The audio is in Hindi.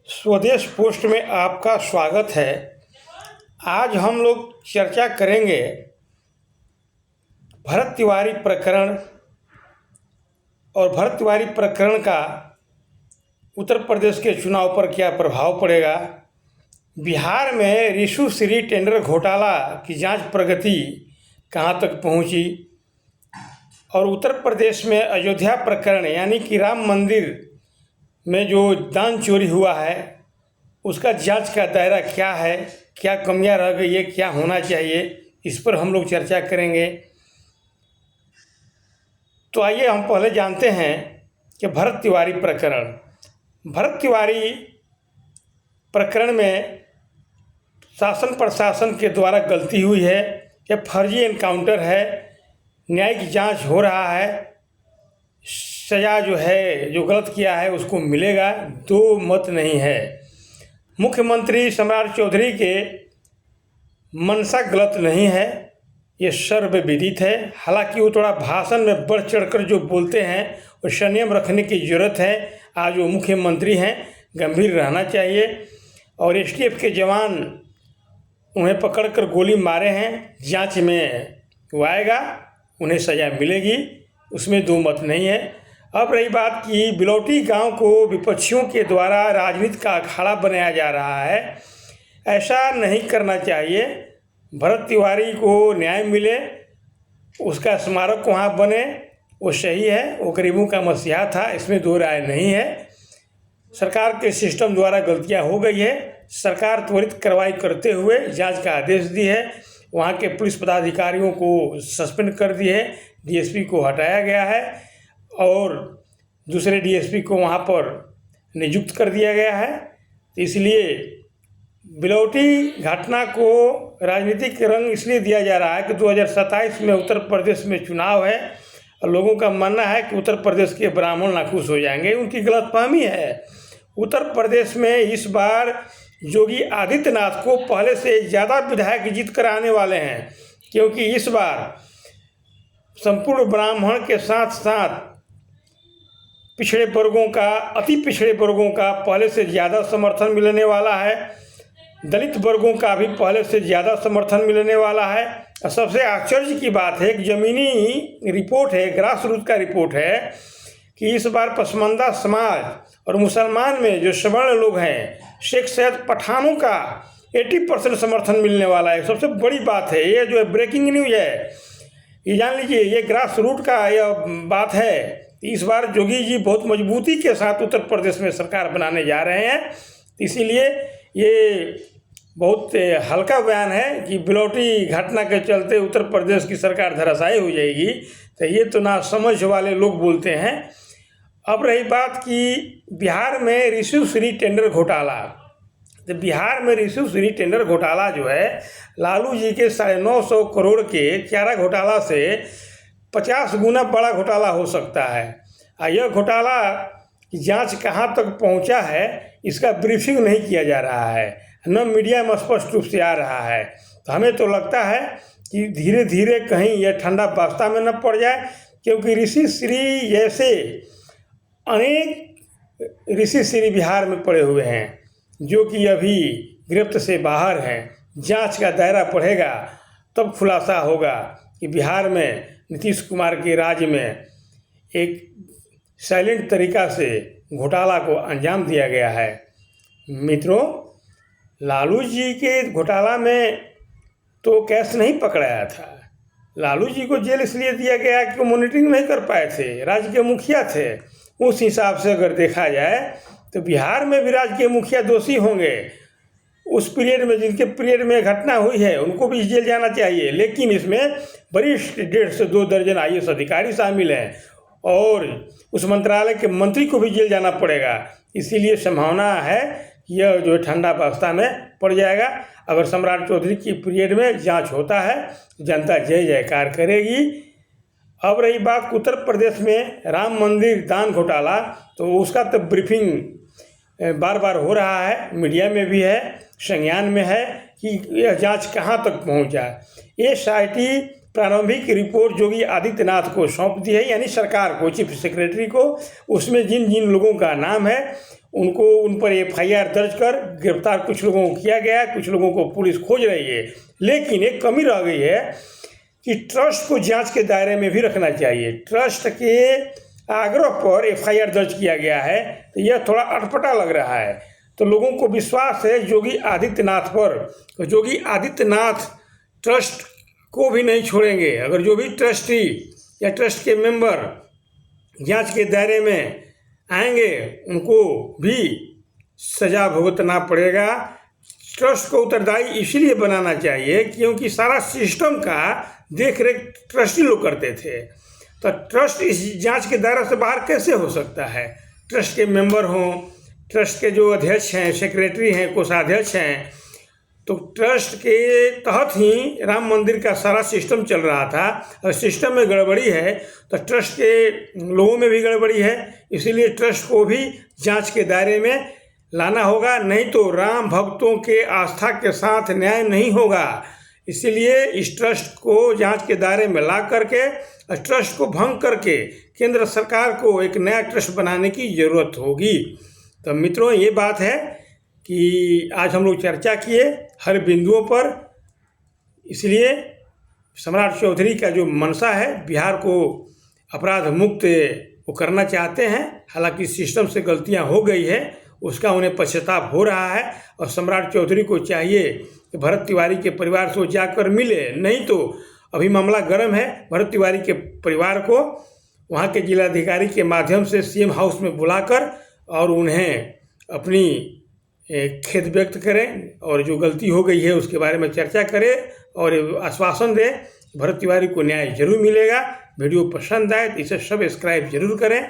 स्वदेश पोस्ट में आपका स्वागत है। आज हम लोग चर्चा करेंगे भरत तिवारी प्रकरण और भरत तिवारी प्रकरण का उत्तर प्रदेश के चुनाव पर क्या प्रभाव पड़ेगा। बिहार में रिशु श्री टेंडर घोटाला की जांच प्रगति कहां तक पहुंची और उत्तर प्रदेश में अयोध्या प्रकरण यानी कि राम मंदिर में जो दान चोरी हुआ है उसका जांच का दायरा क्या है, क्या कमियां रह गई है, क्या होना चाहिए, इस पर हम लोग चर्चा करेंगे। तो आइए हम पहले जानते हैं कि भरत तिवारी प्रकरण में शासन प्रशासन के द्वारा गलती हुई है या फर्जी एनकाउंटर है, न्यायिक जांच हो रहा है, सजा जो है जो गलत किया है उसको मिलेगा, दो मत नहीं है। मुख्यमंत्री सम्राट चौधरी के मंशा गलत नहीं है, ये सर्वविदित है। हालांकि वो थोड़ा भाषण में बढ़ चढ़कर जो बोलते हैं और संयम रखने की ज़रूरत है। आज वो मुख्यमंत्री हैं, गंभीर रहना चाहिए। और एसटीएफ के जवान उन्हें पकड़कर गोली मारे हैं, जांच में वो आएगा, उन्हें सज़ा मिलेगी, उसमें दो मत नहीं है। अब रही बात कि बिलौटी गांव को विपक्षियों के द्वारा राजनीति का अखाड़ा बनाया जा रहा है, ऐसा नहीं करना चाहिए। भरत तिवारी को न्याय मिले, उसका स्मारक वहां बने, वो सही है, वो गरीबों का मसीहा था, इसमें दो राय नहीं है। सरकार के सिस्टम द्वारा गलतियां हो गई है, सरकार त्वरित कार्रवाई करते हुए जांच का आदेश दी है। वहाँ के पुलिस पदाधिकारियों को सस्पेंड कर दिए है, डीएसपी को हटाया गया है और दूसरे डीएसपी को वहाँ पर नियुक्त कर दिया गया है। इसलिए बिलौटी घटना को राजनीतिक रंग इसलिए दिया जा रहा है कि 2027 में उत्तर प्रदेश में चुनाव है और लोगों का मानना है कि उत्तर प्रदेश के ब्राह्मण नाखुश हो जाएंगे। उनकी गलतफहमी है। उत्तर प्रदेश में इस बार योगी आदित्यनाथ को पहले से ज़्यादा विधायक जीत कर आने वाले हैं, क्योंकि इस बार संपूर्ण ब्राह्मण के साथ साथ पिछड़े वर्गों का, अति पिछड़े वर्गों का पहले से ज़्यादा समर्थन मिलने वाला है। दलित वर्गों का भी पहले से ज़्यादा समर्थन मिलने वाला है। और सबसे आश्चर्य की बात है, एक ज़मीनी रिपोर्ट है, ग्रास रूट का रिपोर्ट है कि इस बार पसमानदा समाज और मुसलमान में जो सवर्ण लोग हैं, शेख सैयद पठानों का 80% समर्थन मिलने वाला है। सबसे बड़ी बात है, ये जो है ब्रेकिंग न्यूज़ है, ये जान लीजिए, ये ग्रास रूट का यह बात है। इस बार योगी जी बहुत मजबूती के साथ उत्तर प्रदेश में सरकार बनाने जा रहे हैं। इसीलिए ये बहुत हल्का बयान है कि बिलौटी घटना के चलते उत्तर प्रदेश की सरकार धराशायी हो जाएगी, तो ये तो ना समझ वाले लोग बोलते हैं। अब रही बात कि बिहार में रिशु श्री टेंडर घोटाला, तो बिहार में रिशु श्री टेंडर घोटाला जो है लालू जी के 950 करोड़ के चारा घोटाला से 50 गुना बड़ा घोटाला हो सकता है। यह घोटाला की जांच कहां तक पहुंचा है इसका ब्रीफिंग नहीं किया जा रहा है, न मीडिया में स्पष्ट रूप से आ रहा है। तो हमें तो लगता है कि धीरे धीरे कहीं यह ठंडा बास्ता में न पड़ जाए, क्योंकि ऋषि श्री जैसे अनेक ऋषि श्री बिहार में पड़े हुए हैं जो कि अभी गिरफ्त से बाहर हैं। जांच का दायरा बढ़ेगा तब खुलासा होगा कि बिहार में नीतीश कुमार के राज्य में एक साइलेंट तरीका से घोटाला को अंजाम दिया गया है। मित्रों, लालू जी के घोटाला में तो कैश नहीं पकड़ाया था। लालू जी को जेल इसलिए दिया गया कि वो मॉनिटरिंग नहीं कर पाए थे, राज्य के मुखिया थे। उस हिसाब से अगर देखा जाए तो बिहार में भी राज्य के मुखिया दोषी होंगे। उस पीरियड में, जिनके पीरियड में घटना हुई है, उनको भी जेल जाना चाहिए। लेकिन इसमें वरिष्ठ 1.5 से 2 दर्जन आईएएस अधिकारी शामिल हैं और उस मंत्रालय के मंत्री को भी जेल जाना पड़ेगा। इसीलिए संभावना है कि यह जो ठंडा बास्ता में पड़ जाएगा। अगर सम्राट चौधरी की पीरियड में जांच होता है तो जनता जय जयकार करेगी। अब रही बात उत्तर प्रदेश में राम मंदिर दान घोटाला, तो उसका तो ब्रीफिंग बार बार हो रहा है, मीडिया में भी है, संज्ञान में है कि यह जांच कहां तक पहुंचा। एसआईटी प्रारंभिक रिपोर्ट योगी आदित्यनाथ को सौंप दी है, यानी सरकार को, चीफ सेक्रेटरी को। उसमें जिन जिन लोगों का नाम है उनको उन पर FIR दर्ज कर गिरफ्तार कुछ लोगों को किया गया, कुछ लोगों को पुलिस खोज रही है। लेकिन एक कमी रह गई है कि ट्रस्ट को जांच के दायरे में भी रखना चाहिए। ट्रस्ट के आग्रह पर FIR दर्ज किया गया है, तो यह थोड़ा अटपटा लग रहा है। तो लोगों को विश्वास है योगी आदित्यनाथ पर, तो योगी आदित्यनाथ ट्रस्ट को भी नहीं छोड़ेंगे। अगर जो भी ट्रस्टी या ट्रस्ट के मेंबर जांच के दायरे में आएंगे उनको भी सजा भुगतना पड़ेगा। ट्रस्ट को उत्तरदायी इसलिए बनाना चाहिए क्योंकि सारा सिस्टम का देख रेख ट्रस्टी लोग करते थे। तो ट्रस्ट इस जांच के दायरे से बाहर कैसे हो सकता है? ट्रस्ट के मेंबर हों, ट्रस्ट के जो अध्यक्ष हैं, सेक्रेटरी हैं, कोषाध्यक्ष हैं, तो ट्रस्ट के तहत ही राम मंदिर का सारा सिस्टम चल रहा था। और सिस्टम में गड़बड़ी है तो ट्रस्ट के लोगों में भी गड़बड़ी है, इसीलिए ट्रस्ट को भी जांच के दायरे में लाना होगा, नहीं तो राम भक्तों के आस्था के साथ न्याय नहीं होगा। इसीलिए इस ट्रस्ट को जांच के दायरे में ला करके और ट्रस्ट को भंग करके केंद्र सरकार को एक नया ट्रस्ट बनाने की ज़रूरत होगी। तो मित्रों, ये बात है कि आज हम लोग चर्चा किए हर बिंदुओं पर। इसलिए सम्राट चौधरी का जो मंशा है, बिहार को अपराध मुक्त वो करना चाहते हैं। हालांकि सिस्टम से गलतियां हो गई है, उसका उन्हें पश्चाताप हो रहा है। और सम्राट चौधरी को चाहिए कि भरत तिवारी के परिवार से वो जाकर मिले, नहीं तो अभी मामला गर्म है। भरत तिवारी के परिवार को वहाँ के जिलाधिकारी के माध्यम से CM हाउस में बुलाकर और उन्हें अपनी खेद व्यक्त करें और जो गलती हो गई है उसके बारे में चर्चा करें और आश्वासन दें भरत तिवारी को न्याय जरूर मिलेगा। वीडियो पसंद आए तो इसे सब्सक्राइब जरूर करें।